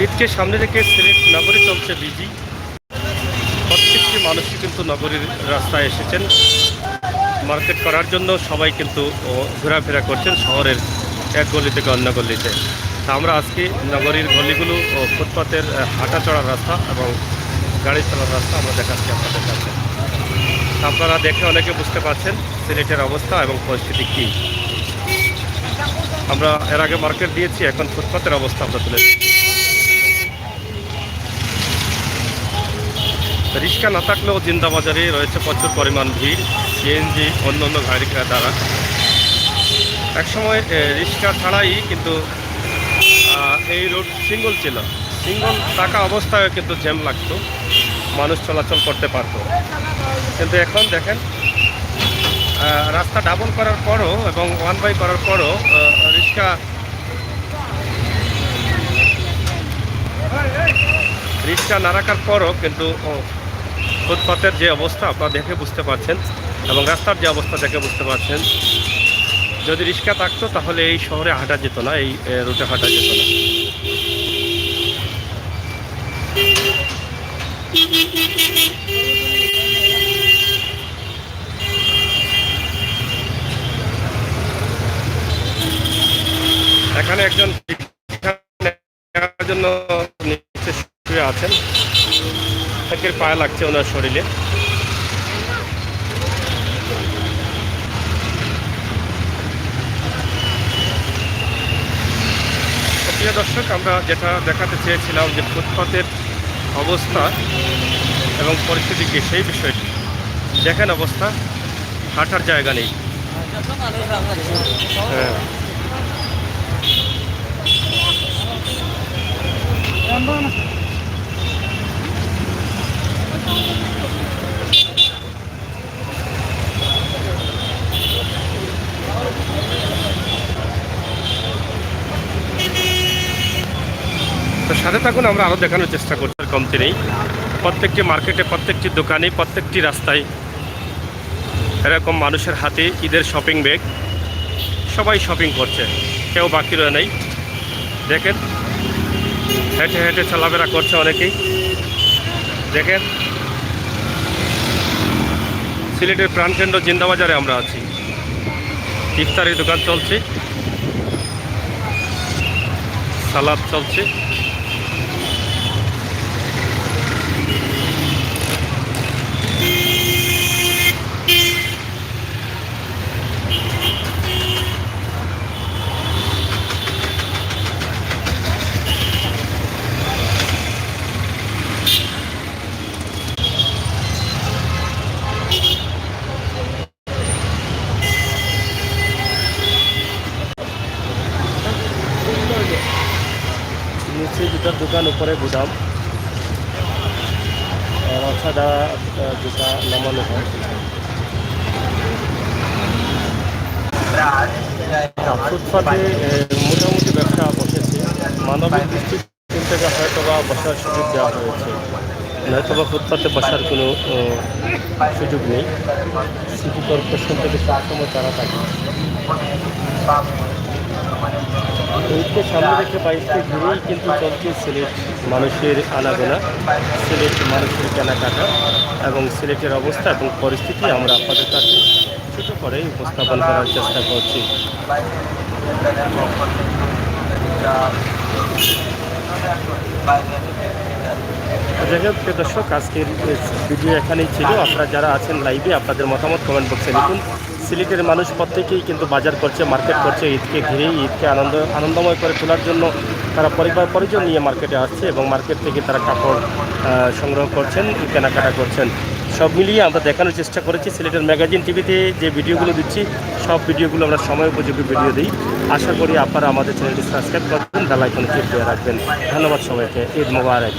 ঈদকে সামনে রেখে সিলেট নগরী চলছে বিজি। প্রত্যেকটি মানুষই কিন্তু নগরীর রাস্তায় এসেছেন মার্কেট করার জন্য। সবাই কিন্তু ঘোরাফেরা করছেন শহরের এক গলি থেকে অন্য গলিতে। তা আমরা আজকে নগরীর গলিগুলো ও ফুটপাতের হাঁটা চড়ার রাস্তা এবং গাড়ি চলার রাস্তা আমরা দেখাচ্ছি আপনাদের কাছে। আপনারা দেখে অনেকে বুঝতে পারছেন সিলেটের অবস্থা এবং পরিস্থিতি কী। আমরা এর আগে মার্কেট দিয়েছি, এখন ফুটপাতের অবস্থা আমরা তুলে দিচ্ছি। রিক্সা না থাকলেও জিন্দাবাজারে রয়েছে প্রচুর পরিমাণ ভিড় সিএনজি অন্য অন্য গাড়ি দ্বারা। একসময় রিক্সা ছাড়াই কিন্তু এই রোড সিঙ্গল ছিল, সিঙ্গল থাকা অবস্থায় কিন্তু জ্যাম লাগতো, মানুষ চলাচল করতে পারতো। কিন্তু এখন দেখেন রাস্তা ডাবল করার পরও এবং 1 বাই করার পরও রিক্সা না রাখার পরও কিন্তু ফুটপাতের যে অবস্থা আপনারা দেখে বুঝতে পারছেন এবং রাস্তার যে অবস্থা দেখে বুঝতে পারছেন। যদি রিক্সা থাকতো তাহলে এই শহরে হাঁটা যেত না, এই রুটে হাঁটা যেত না। এখানে একজন জন্য নিচে শুয়ে আছেন, তাকে পায়ে লাগছে ওনার শরীরে। প্রিয় দর্শক, আমরা যেটা দেখাতে চেয়েছিলাম যে ফুটপাতের অবস্থা এবং পরিস্থিতি কি, সেই বিষয়টি দেখেন। অবস্থা হাঁটার জায়গা নেই। হ্যাঁ, তো সাথে থাকুন, আমরা আরও দেখানোর চেষ্টা করছি। কমতি নেই, প্রত্যেকটি মার্কেটে, প্রত্যেকটি দোকানে, প্রত্যেকটি রাস্তায় এরকম মানুষের হাতে ঈদের শপিং ব্যাগ। সবাই শপিং করছে, কেউ বাকি রয়ে নেই। দেখেন হেঁটে হেঁটে চলাফেরা করছে অনেকেই। দেখেন সিলেটের প্রাণকেন্দ্র জিন্দাবাজারে আমরা আছি, ইফতারের দোকান চলছে, সালাদ চলছে। নিচে জুতার দোকান, উপরে গুদাম, সাদা জুতা নামানো হয়। ফুটপাতে মোটামুটি ব্যবসা বসেছে। মানবিক দৃষ্টি থেকে হয়তো বা বসার সুযোগ দেওয়া হয়েছে, নয়তো বা ফুটপাতে বসার কোনো সুযোগ নেই। সিটি কর্পোরেশন থেকে সবসময় তারা থাকে। ঈদকে সামনে রেখে 22কে ঘিরেই কিন্তু চলছে সিলেট মানুষের আনাগোনা, সিলেট মানুষের কেনাকাটা এবং সিলেটের অবস্থা এবং পরিস্থিতি আমরা আপনাদের কাছে ছোটো করে উপস্থাপন করার চেষ্টা করছি। যাই হোক প্রিয় দর্শক, আজকের ভিডিও এখানেই ছিল। আপনারা যারা আছেন লাইভে, আপনাদের মতামত কমেন্ট বক্সে লিখুন। সিলেটের মানুষ প্রত্যেকেই কিন্তু বাজার করছে, মার্কেট করছে। ঈদকে ঘিরেই ঈদকে আনন্দময় করে তোলার জন্য তারা পরিবার পরিজন নিয়ে মার্কেটে আসছে এবং মার্কেট থেকে তারা কাপড় সংগ্রহ করছেন, কেনাকাটা করছেন। সব মিলিয়ে আমরা দেখানোর চেষ্টা করেছি। সিলেটের ম্যাগাজিন টিভিতে যে ভিডিওগুলো দিচ্ছি, সব ভিডিওগুলো আমরা সময় উপযোগী ভিডিও দিই। আশা করি আপনারা আমাদের চ্যানেলটি সাবস্ক্রাইব করবেন, বেল আইকনে ক্লিক করে রাখবেন। ধন্যবাদ সবাইকে। ঈদ মোবারক।